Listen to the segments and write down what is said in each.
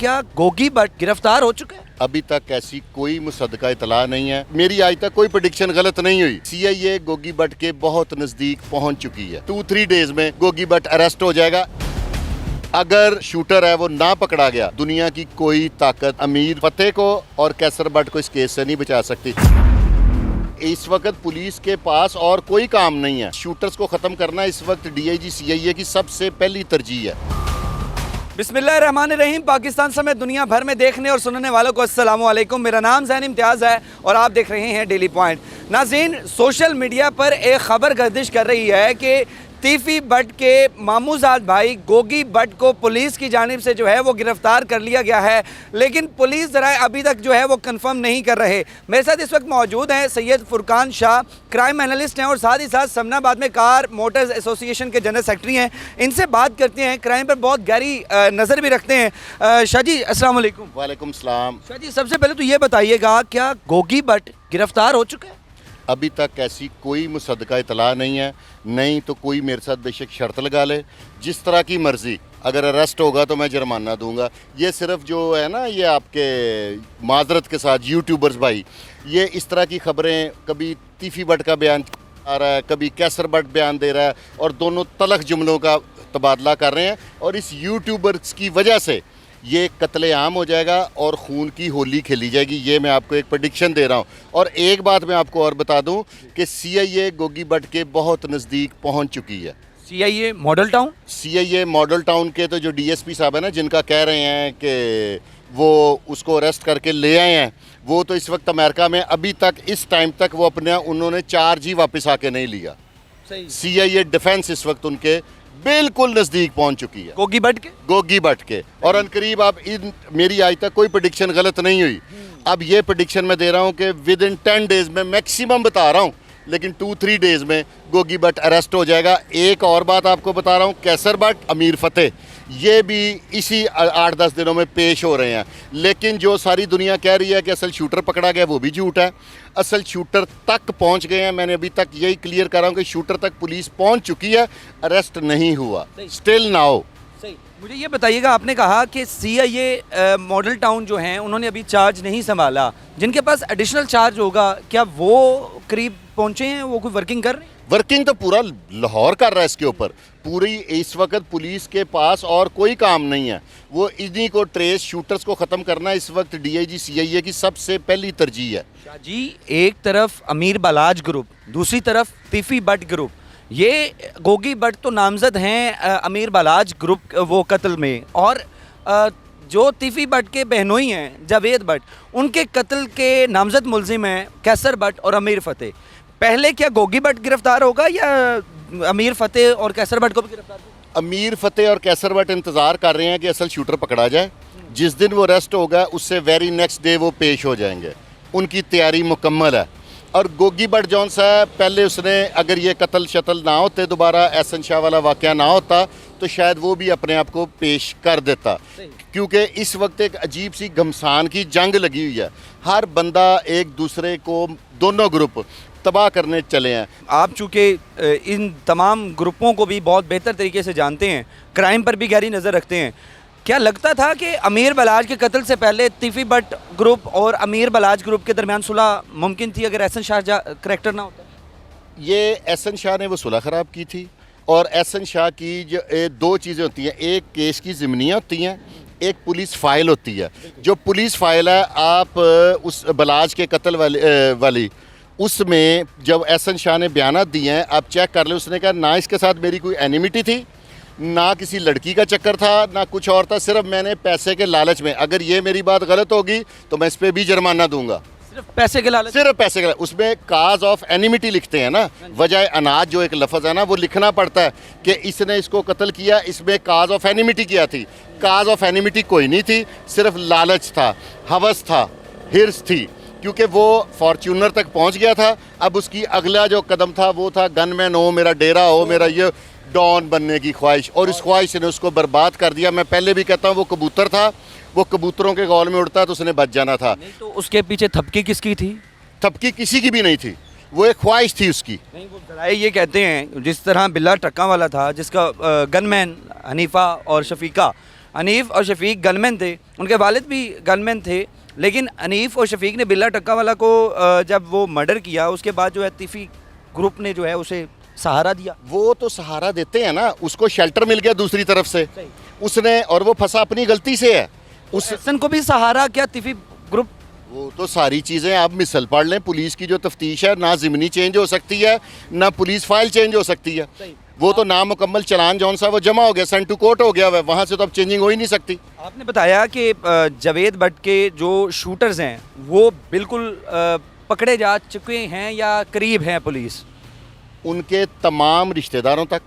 क्या गोगी भट्ट गिरफ्तार हो चुके हैं? अभी तक ऐसी कोई मुसद्दका इतला नहीं है। मेरी आज तक कोई प्रेडिक्शन गलत नहीं हुई। सीआईए गोगी भट्ट के बहुत नजदीक पहुंच चुकी है। 2-3 डेज में गोगी भट्ट अरेस्ट हो जाएगा। अगर शूटर है वो ना पकड़ा गया, दुनिया की कोई ताकत अमीर फतेह को और कैसर भट्ट को इस केस से नहीं बचा सकती। इस वक्त पुलिस के पास और कोई काम नहीं है। शूटर्स को खत्म करना इस वक्त डीआईजी सीआईए की सबसे पहली तरजीह है। बिस्मिल्लाहिर्रहमानिर्रहीम। पाकिस्तान समेत दुनिया भर में देखने और सुनने वालों को अस्सलाम वालेकुम। मेरा नाम ज़ैन इम्तियाज़ है और आप देख रहे हैं डेली पॉइंट। नाज़रीन, सोशल मीडिया पर एक खबर गर्दिश कर रही है कि तीफी भट्ट के मामूजाद भाई गोगी भट्ट को पुलिस की जानिब से जो है वो गिरफ्तार कर लिया गया है, लेकिन पुलिस ज़रा अभी तक जो है वो कंफर्म नहीं कर रहे। मेरे साथ इस वक्त मौजूद हैं सैयद फुरकान शाह, क्राइम एनालिस्ट हैं और साथ ही साथ समनाबाद में कार मोटर्स एसोसिएशन के जनरल सेक्रेटरी हैं। इनसे बात करते हैं, क्राइम पर बहुत गहरी नज़र भी रखते हैं। शाह जी अस्सलाम वालेकुम। वालेकुम सलाम। शाह जी, सबसे पहले तो ये बताइएगा, क्या गोगी भट्ट गिरफ्तार हो चुके हैं? अभी तक ऐसी कोई मुसद्दका इतला नहीं है। नहीं तो कोई मेरे साथ बेशक शर्त लगा ले, जिस तरह की मर्जी। अगर अरेस्ट होगा तो मैं जुर्माना दूंगा। ये सिर्फ जो है ना, ये आपके माजरत के साथ यूट्यूबर्स भाई, ये इस तरह की खबरें, कभी तीफी भट्ट का बयान आ रहा है, कभी कैसर भट्ट बयान दे रहा है और दोनों तलख जुमलों का तबादला कर रहे हैं। और इस यूट्यूबर्स की वजह से ये कत्लेआम हो जाएगा और खून की होली खेली जाएगी। ये मैं आपको एक प्रेडिक्शन दे रहा हूँ। और एक बात मैं आपको और बता दूं कि सीआईए गोगी भट्ट के बहुत नज़दीक पहुँच चुकी है। CIA model town? CIA model town के तो जो डीएसपी साहब है ना, जिनका कह रहे हैं कि वो उसको अरेस्ट करके ले आए हैं, वो तो इस वक्त अमेरिका में। अभी तक इस टाइम तक वो अपने उन्होंने चार्ज ही वापस आके नहीं लिया। सीआईए डिफेंस इस वक्त उनके बिल्कुल नजदीक पहुंच चुकी है, गोगी भट्ट के। और अनकरीब आप मेरी आज तक कोई प्रेडिक्शन गलत नहीं हुई। अब ये प्रेडिक्शन मैं दे रहा हूं कि विद इन 10 डेज में, मैक्सिमम बता रहा हूं, लेकिन 2-3 डेज में गोगी भट्ट अरेस्ट हो जाएगा। एक और बात आपको बता रहा हूं, कैसर भट्ट, अमीर फतेह, ये भी इसी 8-10 दिनों में पेश हो रहे हैं। लेकिन जो सारी दुनिया कह रही है कि असल शूटर पकड़ा गया, वो भी झूठ है। असल शूटर तक पहुंच गए हैं। मैंने अभी तक यही क्लियर कर रहा हूं कि शूटर तक पुलिस पहुंच चुकी है, अरेस्ट नहीं हुआ स्टिल नाउ। सही। मुझे ये बताइएगा, आपने कहा कि सीआईए मॉडल टाउन जो हैं उन्होंने अभी चार्ज नहीं संभाला, जिनके पास एडिशनल चार्ज होगा, क्या वो करीब पहुंचे हैं? वो कोई वर्किंग कर रहे हैं? वर्किंग तो पूरा लाहौर कर रहा है इसके ऊपर। पूरी इस वक्त पुलिस के पास और कोई काम नहीं है। वो इन्हीं को ट्रेस, शूटर्स को ख़त्म करना इस वक्त डीआईजी सीआईए की सबसे पहली तरजीह है। शाह जी, एक तरफ अमीर बलाज ग्रुप, दूसरी तरफ तीफी भट्ट ग्रुप। ये गोगी भट्ट तो नामजद हैं अमीर बलाज ग्रुप वो कत्ल में, और जो तीफी भट्ट के बहनोई हैं जावेद भट्ट, उनके कत्ल के नामजद मुलजिम हैं कैसर भट्ट और अमीर फतेह। पहले क्या गोगी भट्ट गिरफ्तार होगा या अमीर फतेह और कैसर भट्ट को भी गिरफ्तार होगा? अमीर फतेह और कैसर भट्ट इंतज़ार कर रहे हैं कि असल शूटर पकड़ा जाए। जिस दिन वो अरेस्ट होगा उससे वेरी नेक्स्ट डे वो पेश हो जाएंगे। उनकी तैयारी मुकम्मल है। और गोगी भट्ट जौन सा है, पहले उसने, अगर ये कत्ल शतल ना होते, दोबारा एहसन शाह वाला वाक़या ना होता, तो शायद वो भी अपने आप को पेश कर देता। क्योंकि इस वक्त एक अजीब सी घमसान की जंग लगी हुई है। हर बंदा एक दूसरे को, दोनों ग्रुप तबाह करने चले हैं। आप चूँकि इन तमाम ग्रुपों को भी बहुत बेहतर तरीके से जानते हैं, क्राइम पर भी गहरी नज़र रखते हैं, क्या लगता था कि अमीर बलाज के कत्ल से पहले तीफी भट्ट ग्रुप और अमीर बलाज ग्रुप के दरमियान सुलह मुमकिन थी अगर एहसन शाह करैक्टर ना होता? ये एहसन शाह ने वो सुलह ख़राब की थी। और एहसन शाह की जो 2 चीज़ें होती हैं, एक केस की ज़िमनियाँ होती हैं, एक पुलिस फ़ाइल होती है। जो पुलिस फ़ाइल है, आप उस बलाज के कत्ल वाली उसमें जब एहसन शाह ने बयानात दिए हैं, आप चेक कर लें, उसने कहा ना इसके साथ मेरी कोई एनिमिटी थी, ना किसी लड़की का चक्कर था, ना कुछ और था, सिर्फ मैंने पैसे के लालच में, अगर ये मेरी बात गलत होगी तो मैं इस पर भी जुर्माना दूंगा। सिर्फ पैसे के लालच? सिर्फ पैसे के लालच। उसमें काज ऑफ एनिमिटी लिखते हैं ना, वजह अनाज जो एक लफ्ज़ है ना, वो लिखना पड़ता है कि इसने इसको कत्ल किया, इसमें काज ऑफ एनिमिटी किया थी। काज ऑफ एनिमिटी कोई नहीं थी, सिर्फ लालच था, हवस था, हिर्स थी, क्योंकि वो फॉर्च्यूनर तक पहुंच गया था। अब उसकी अगला जो कदम था वो था गनमैन हो, मेरा डेरा हो, मेरा ये डॉन बनने की ख्वाहिश। और इस ख्वाहिश ने उसको बर्बाद कर दिया। मैं पहले भी कहता हूँ, वो कबूतर था, वो कबूतरों के गौल में उड़ता तो उसने बच जाना था। नहीं तो उसके पीछे थपकी किसकी थी? थपकी किसी की भी नहीं थी, वो एक ख्वाहिश थी उसकी। नहीं, वो जराए ये कहते हैं, जिस तरह बिल्ला ट्रक्का वाला था, जिसका गनमैन हनीफा और शफीका, अनीफ और शफीक गनमैन थे, उनके वालिद भी गनमैन थे, लेकिन अनीफ और शफीक ने बिल्ला टक्का वाला को जब वो मर्डर किया उसके बाद जो है तीफी ग्रुप ने जो है उसे सहारा दिया। वो तो सहारा देते हैं ना, उसको शेल्टर मिल गया दूसरी तरफ से, उसने, और वो फंसा अपनी गलती से है। उस एहसन को भी सहारा क्या तीफी ग्रुप? वो तो सारी चीज़ें आप मिसल पढ़ लें, पुलिस की जो तफ्तीश है ना ज़िमनी चेंज हो सकती है ना पुलिस फाइल चेंज हो सकती है। वो तो नामुकम्मल चलान जौन सा वो जमा हो गया, सेंड टू कोर्ट हो गया, वहाँ से तो अब चेंजिंग हो ही नहीं सकती। आपने बताया कि जावेद भट्ट के जो शूटर्स हैं वो बिल्कुल पकड़े जा चुके हैं या करीब हैं पुलिस? उनके तमाम रिश्तेदारों तक,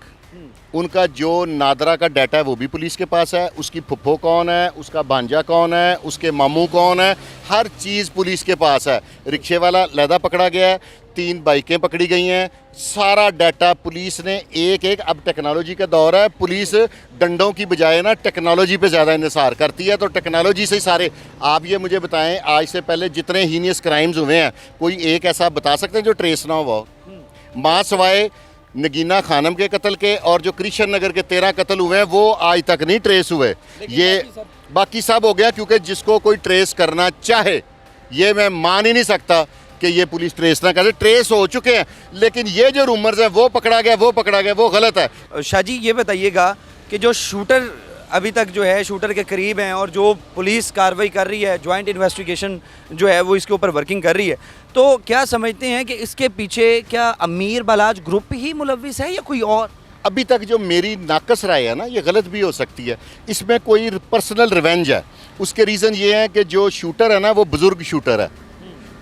उनका जो नादरा का डाटा है वो भी पुलिस के पास है, उसकी फुफ्फो कौन है, उसका भांजा कौन है, उसके मामू कौन है, हर चीज़ पुलिस के पास है। रिक्शे वाला लैदा पकड़ा गया है, 3 बाइकें पकड़ी गई हैं, सारा डाटा पुलिस ने एक एक, अब टेक्नोलॉजी का दौर है, पुलिस डंडों की बजाय ना टेक्नोलॉजी पे ज़्यादा इंहिसार करती है, तो टेक्नोलॉजी से ही सारे। आप ये मुझे बताएं, आज से पहले जितने हीनियस क्राइम्स हुए हैं कोई एक ऐसा बता सकते हैं जो ट्रेस ना हुआ हो? माँ सवाए नगीना खानम के कत्ल के और जो कृष्ण नगर के 13 कत्ल हुए हैं वो आज तक नहीं ट्रेस हुए। ये बाकी सब हो गया, क्योंकि जिसको कोई ट्रेस करना चाहे, ये मैं मान ही नहीं सकता कि ये पुलिस ट्रेस ना करे, ट्रेस हो चुके हैं, लेकिन ये जो रूमर्स हैं वो पकड़ा गया वो पकड़ा गया, वो गलत है। शाह जी ये बताइएगा कि जो शूटर अभी तक जो है शूटर के करीब हैं और जो पुलिस कार्रवाई कर रही है, जॉइंट इन्वेस्टिगेशन जो है वो इसके ऊपर वर्किंग कर रही है, तो क्या समझते हैं कि इसके पीछे क्या अमीर बलाज ग्रुप ही मुलविस है या कोई और? अभी तक जो मेरी नाकस राय है ना, ये गलत भी हो सकती है, इसमें कोई पर्सनल रिवेंज है। उसके रीज़न ये है कि जो शूटर है ना वो बुज़ुर्ग शूटर है,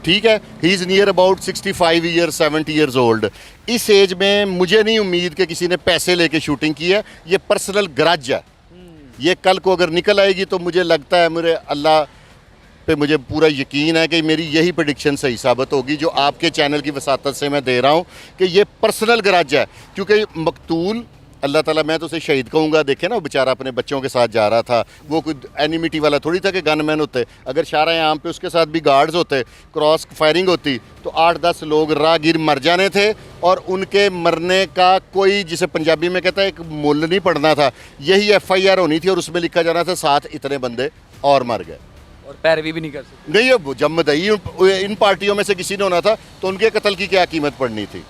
ठीक है, he is near about 65 years 70 years old. इस एज में मुझे नहीं उम्मीद कि किसी ने पैसे लेके शूटिंग की है, ये पर्सनल ग्रज है। ये कल को अगर निकल आएगी तो मुझे लगता है, मेरे अल्लाह पे मुझे पूरा यकीन है कि मेरी यही प्रेडिक्शन सही साबित होगी जो आपके चैनल की वसातत से मैं दे रहा हूँ कि ये पर्सनल ग्रज है। क्योंकि मकतूल, अल्लाह ताला, मैं तो उसे शहीद कहूँगा, देखे ना वो बेचारा अपने बच्चों के साथ जा रहा था, वो कोई एनिमिटी वाला थोड़ी था कि गनमैन होते। अगर शारा आम पे उसके साथ भी गार्ड्स होते, क्रॉस फायरिंग होती तो 8-10 लोग राहगीर मर जाने थे, और उनके मरने का कोई, जिसे पंजाबी में कहता है, एक मुल्ल नहीं पड़ना था। यही FIR होनी थी और उसमें लिखा जाना था 7 इतने बंदे और मर गए, और पैरवी भी नहीं कर सकते। नहीं, अब जब मदई इन पार्टियों में से किसी ने होना था तो उनके कत्ल की क्या कीमत पड़नी थी।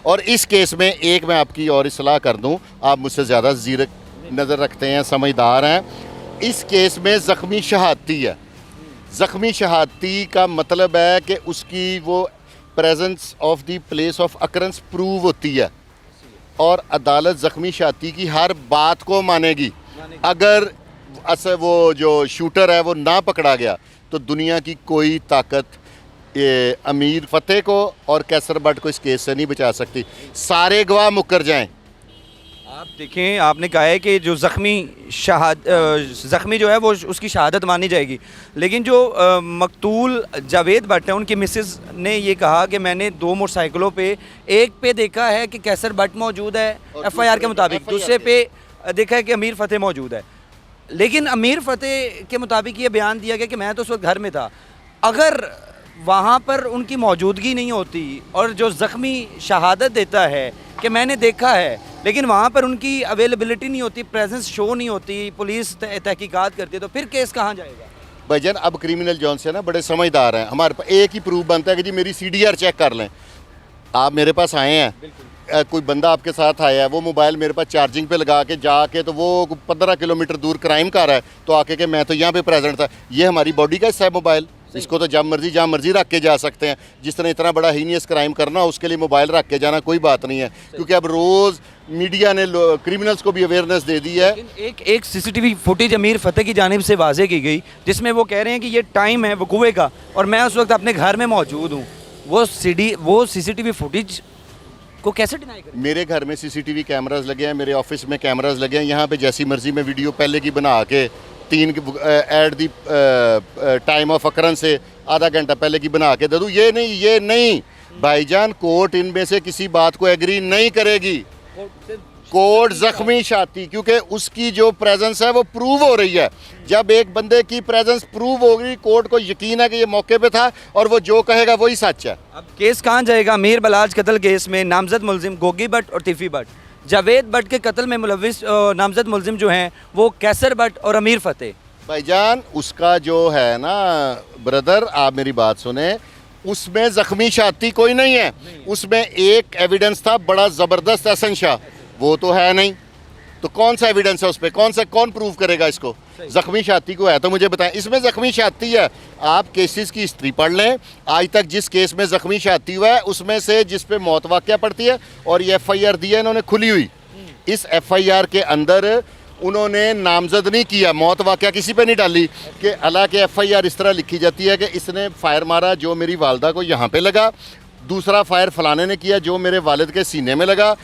और इस केस में एक मैं आपकी और इस्लाह कर दूं, आप मुझसे ज़्यादा ज़ीरक नज़र रखते हैं, समझदार हैं। इस केस में ज़ख्मी शहादती है। ज़ख्मी शहादती का मतलब है कि उसकी वो presence of the place of occurrence prove होती है, और अदालत ज़ख्मी शहादती की हर बात को मानेगी। अगर वो जो शूटर है वो ना पकड़ा गया तो दुनिया की कोई ताकत ये अमीर फतेह को और कैसर भट्ट को इस केस से नहीं बचा सकती। सारे गवाह मुकर जाएं। आप देखें, आपने कहा है कि जो ज़ख्मी जो है वो उसकी शहादत मानी जाएगी, लेकिन जो मकतूल जावेद भट्ट है उनकी मिसेस ने ये कहा कि मैंने 2 मोटरसाइकिलों पे, एक पे देखा है कि कैसर भट्ट मौजूद है FIR के मुताबिक, दूसरे पे देखा है कि अमीर फतेह मौजूद है। लेकिन अमीर फतेह के मुताबिक ये बयान दिया गया कि मैं तो उस वक्त घर में था। अगर वहाँ पर उनकी मौजूदगी नहीं होती और जो ज़ख्मी शहादत देता है कि मैंने देखा है, लेकिन वहाँ पर उनकी अवेलेबिलिटी नहीं होती, प्रेजेंस शो नहीं होती, पुलिस तहकीकात करती है, तो फिर केस कहाँ जाएगा? भाईजान, अब क्रिमिनल जॉन से ना बड़े समझदार हैं, हमारे पास एक ही प्रूफ बनता है कि जी मेरी CDR चेक कर लें। आप मेरे पास आए हैं, कोई बंदा आपके साथ आया है, वो मोबाइल मेरे पास चार्जिंग पे लगा के जाके तो वो 15 किलोमीटर दूर क्राइम कर रहा है, तो आके कि मैं तो यहाँ पे प्रेजेंट था। ये हमारी बॉडी का हिस्सा है मोबाइल, इसको तो जब मर्जी जहाँ मर्जी रख के जा सकते हैं। जिस तरह इतना बड़ा हीनियस क्राइम करना उसके लिए मोबाइल रख के जाना कोई बात नहीं है, क्योंकि अब रोज़ मीडिया ने क्रिमिनल्स को भी अवेयरनेस दे दी है। एक CCTV फुटेज अमीर फतेह की जानिब से वाजे की गई जिसमें वो कह रहे हैं कि ये टाइम है वकूए का और मैं उस वक्त अपने घर में मौजूद हूँ। वो CCTV फुटेज को कैसे डिनाई करें? मेरे घर में CCTV कैमराज लगे हैं, मेरे ऑफिस में कैमराज लगे हैं, यहाँ पे जैसी मर्जी मैं वीडियो पहले की बना के 3 at the time of occurrence से आधा घंटा पहले की बना के दे दूँ। ये नहीं भाईजान, कोर्ट इनमें से किसी बात को एग्री नहीं करेगी। कोर्ट ज़ख्मी शहादती, क्योंकि उसकी जो प्रेजेंस है वो प्रूव हो रही है। जब एक बंदे की प्रेजेंस प्रूव होगी, कोर्ट को यकीन है कि ये मौके पे था और वो जो कहेगा वही सच है। अब केस कहाँ जाएगा? मीर बलाज कत्ल केस में नामजद मुलजिम गोगी भट्ट और तीफी भट्ट, जावेद भट्ट के कत्ल में मुलविस नामजद मुलजिम जो हैं वो कैसर भट्ट और अमीर फतेह। भाईजान उसका जो है ना ब्रदर, आप मेरी बात सुने, उसमें ज़ख्मी शाती कोई नहीं है। उसमें एक एविडेंस था बड़ा ज़बरदस्त एहसन शाह, वो तो है नहीं। तो कौन सा एविडेंस है उस पर? कौन प्रूव करेगा इसको? ज़ख्मी शाती को है तो मुझे बताएं। इसमें ज़ख्मी शाती है, आप केसेस की हिस्ट्री पढ़ लें। आज तक जिस केस में ज़ख्मी शाती हुआ है उसमें से जिस पे मौत वाक़या पड़ती है और ये FIR दी है इन्होंने खुली हुई, इस FIR के अंदर उन्होंने नामजद नहीं किया, मौत वाक़या किसी पे नहीं डाली कि अल्लाह के FIR इस तरह लिखी जाती है कि इसने फायर मारा जो मेरी वालदा को यहाँ पे लगा, दूसरा फायर फलाने ने किया जो मेरे वालिद के सीने में लगा,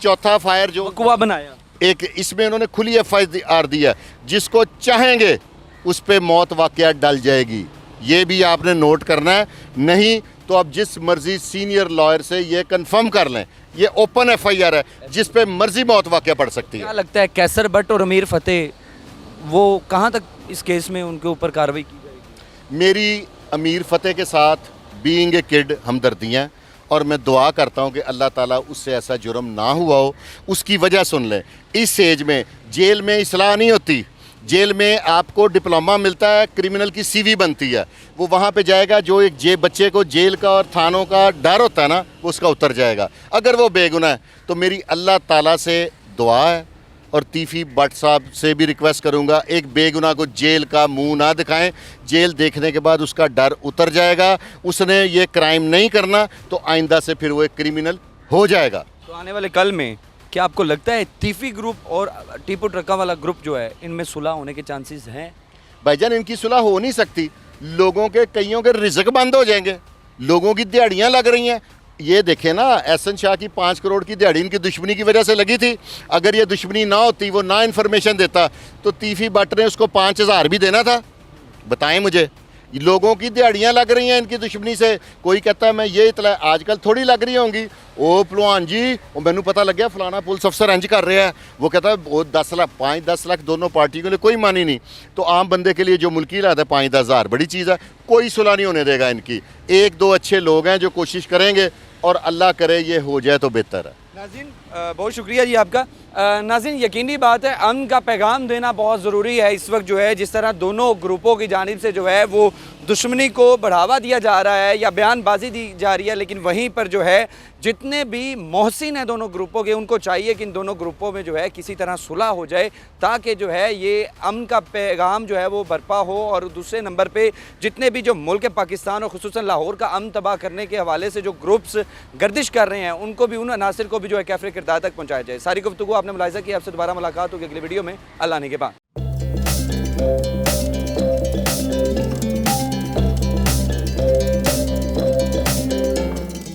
चौथा फायर जो कुआ बनाया। एक इसमें उन्होंने खुली FIR दी है, जिसको चाहेंगे उस पर मौत वाक़या डल जाएगी। ये भी आपने नोट करना है, नहीं तो आप जिस मर्जी सीनियर लॉयर से ये कंफर्म कर लें, ये ओपन FIR है जिस पे मर्जी मौत वाक़या पड़ सकती क्या है। लगता है कैसर भट्ट और अमीर फतेह वो कहाँ तक इस केस में उनके ऊपर कार्रवाई की जाएगी? मेरी अमीर फतेह के साथ बीइंग ए किड हमदर्दियाँ, और मैं दुआ करता हूँ कि अल्लाह ताला उससे ऐसा जुर्म ना हुआ हो। उसकी वजह सुन लें, इस एज में जेल में इसलाह नहीं होती, जेल में आपको डिप्लोमा मिलता है, क्रिमिनल की CV बनती है, वो वहाँ पे जाएगा, जो एक बच्चे को जेल का और थानों का डर होता है ना, वो उसका उतर जाएगा अगर वो बेगुनाह है। तो मेरी अल्लाह ताला से दुआ है और तीफी भट्ट साहब से भी रिक्वेस्ट करूंगा, एक बेगुनाह को जेल का मुंह ना दिखाएं। जेल देखने के बाद उसका डर उतर जाएगा, उसने ये क्राइम नहीं करना तो आइंदा से फिर वो एक क्रिमिनल हो जाएगा। तो आने वाले कल में क्या आपको लगता है तीफी ग्रुप और टीपू ट्रका वाला ग्रुप जो है इनमें सुलह होने के चांसेस हैं? भाईजान इनकी सुलह हो नहीं सकती, लोगों के कईयों के रिज़्क बंद हो जाएंगे, लोगों की दिहाड़ियाँ लग रही हैं। ये देखें ना, एहसन शाह की 5 करोड़ की दिहाड़ी इनकी दुश्मनी की वजह से लगी थी। अगर ये दुश्मनी ना होती, वो ना इन्फॉर्मेशन देता, तो तीफी भट्ट ने उसको 5,000 भी देना था। बताएं मुझे, लोगों की दिहाड़ियाँ लग रही हैं इनकी दुश्मनी से। कोई कहता है मैं ये इतला, आजकल थोड़ी लग रही होंगी। ओ भलवान जी, वो मैनू पता लग गया फलाना पुलिस अफसर इंज कर रहा है, वो कहता है वो 10 लाख 5-10 लाख दोनों पार्टियों के लिए कोई मानी नहीं। तो आम बंदे के लिए जो मुल्की हालात है 5-10 हज़ार बड़ी चीज़ है। कोई सुलह नहीं होने देगा इनकी। 1-2 अच्छे लोग हैं जो कोशिश करेंगे और अल्लाह करे ये हो जाए तो बेहतर है। नाज़रीन बहुत शुक्रिया जी आपका। नाज़रीन यकीनी बात है अमन का पैगाम देना बहुत ज़रूरी है इस वक्त जो है, जिस तरह दोनों ग्रुपों की जानिब से जो है वो दुश्मनी को बढ़ावा दिया जा रहा है या बयानबाजी दी जा रही है, लेकिन वहीं पर जो है जितने भी मोहसिन हैं दोनों ग्रुपों के, उनको चाहिए कि इन दोनों ग्रुपों में जो है किसी तरह सुलह हो जाए ताकि जो है ये अमन का पैगाम जो है वो बर्पा हो। और दूसरे नंबर पे जितने भी जो मुल्क पाकिस्तान और खुसूसन लाहौर का अमन तबाह करने के हवाले से जो ग्रुप्स गर्दिश कर रहे हैं उनको भी, उन अनासिर को भी जो है कैफरे किरदार तक पहुँचाया जाए। सारी गुफ्तगू आपने मुलाहिज़ा की। आपसे दोबारा मुलाकात होगी अगली वीडियो में, अल्लाह ने के बाद।